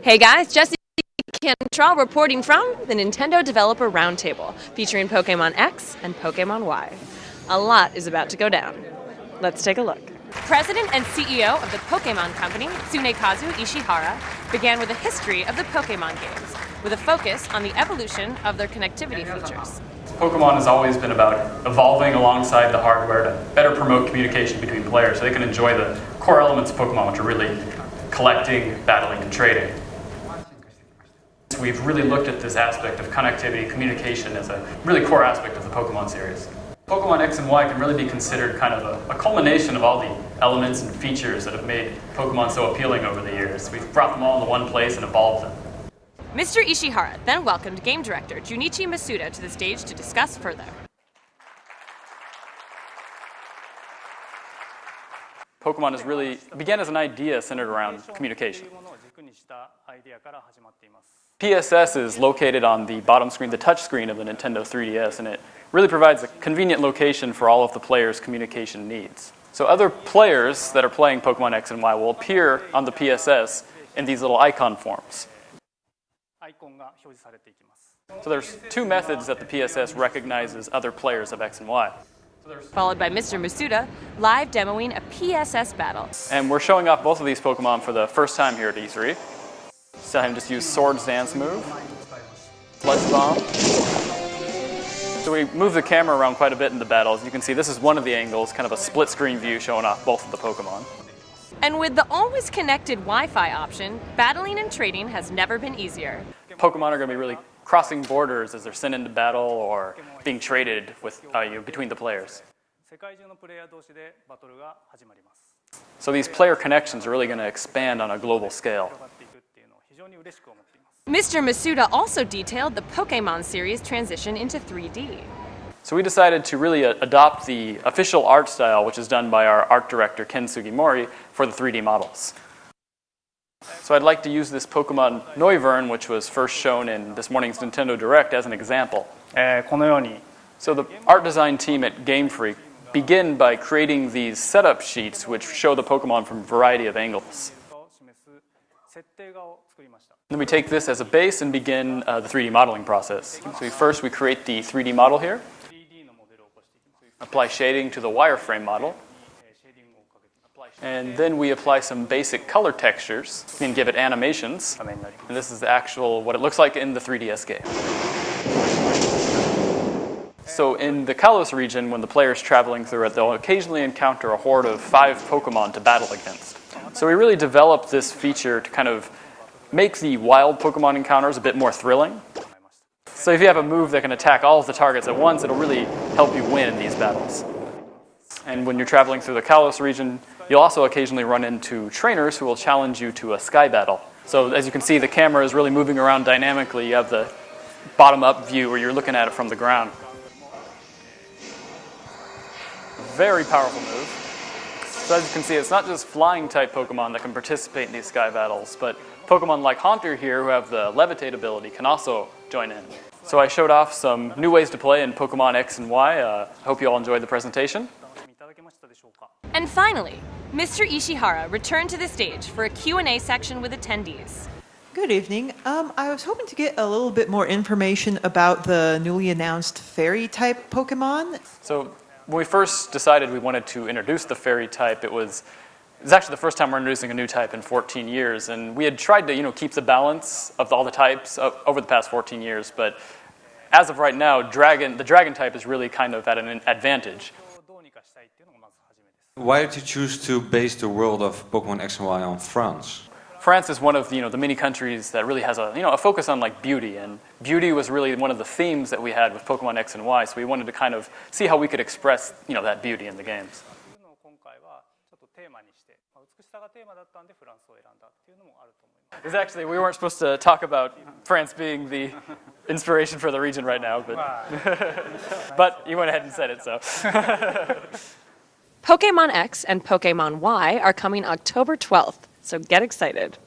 Hey guys, Jesse Cantrell reporting from the Nintendo Developer Roundtable, featuring Pokemon X and Pokemon Y. A lot is about to go down. Let's take a look. President and CEO of the Pokemon Company, Tsunekazu Ishihara, began with a history of the Pokemon games, with a focus on the evolution of their connectivity features. Pokemon has always been about evolving alongside the hardware to better promote communication between players so they can enjoy the core elements of Pokemon, which are really collecting, battling, and trading. So we've really looked at this aspect of connectivity, communication as a really core aspect of the Pokemon series. Pokemon X and Y can really be considered kind of a culmination of all the elements and features that have made Pokemon so appealing over the years. We've brought them all into one place and evolved them. Mr. Ishihara then welcomed game director Junichi Masuda to the stage to discuss further. Pokemon began as an idea centered around communication. PSS is located on the bottom screen, the touch screen of the Nintendo 3DS, and it really provides a convenient location for all of the players' communication needs. So other players that are playing Pokemon X and Y will appear on the PSS in these little icon forms. So there's two methods that the PSS recognizes other players of X and Y. Followed by Mr. Masuda, live demoing a PSS battle. And we're showing off both of these Pokemon for the first time here at E3. So him just use Swords Dance move, Sludge Bomb. So we move the camera around quite a bit in the battles. You can see this is one of the angles, kind of a split screen view showing off both of the Pokemon. And with the always connected Wi-Fi option, battling and trading has never been easier. Pokemon are going to be really crossing borders as they're sent into battle or being traded with, between the players. So these player connections are really going to expand on a global scale. Mr. Masuda also detailed the Pokemon series transition into 3D. So we decided to really adopt the official art style, which is done by our art director, Ken Sugimori, for the 3D models. So I'd like to use this Pokemon Noivern, which was first shown in this morning's Nintendo Direct, as an example. So the art design team at Game Freak begin by creating these setup sheets which show the Pokemon from a variety of angles. Then we take this as a base and begin the 3D modeling process. So first we create the 3D model here, apply shading to the wireframe model, and then we apply some basic color textures and give it animations. And this is the actual, what it looks like in the 3DS game. So in the Kalos region, when the player is traveling through it, they'll occasionally encounter a horde of 5 Pokemon to battle against. So we really developed this feature to kind of make the wild Pokemon encounters a bit more thrilling. So if you have a move that can attack all of the targets at once, it'll really help you win in these battles. And when you're traveling through the Kalos region, you'll also occasionally run into trainers who will challenge you to a sky battle. So as you can see, the camera is really moving around dynamically. You have the bottom-up view where you're looking at it from the ground. Very powerful move. So as you can see, it's not just flying-type Pokemon that can participate in these sky battles, but Pokemon like Haunter here, who have the levitate ability, can also join in. So I showed off some new ways to play in Pokemon X and Y. Hope you all enjoyed the presentation. And finally, Mr. Ishihara returned to the stage for a Q&A section with attendees. Good evening. I was hoping to get a little bit more information about the newly announced Fairy-type Pokemon. So when we first decided we wanted to introduce the Fairy type, it's actually the first time we're introducing a new type in 14 years, and we had tried to keep the balance of all the types over the past 14 years, but as of right now, the Dragon type is really kind of at an advantage. Why did you choose to base the world of Pokemon X and Y on France? France is one of the many countries that really has a focus on beauty, and beauty was really one of the themes that we had with Pokemon X and Y. So we wanted to kind of see how we could express that beauty in the games. It's actually, we weren't supposed to talk about France being the inspiration for the region right now, but you went ahead and said it, so. Pokemon X and Pokemon Y are coming October 12th, so get excited.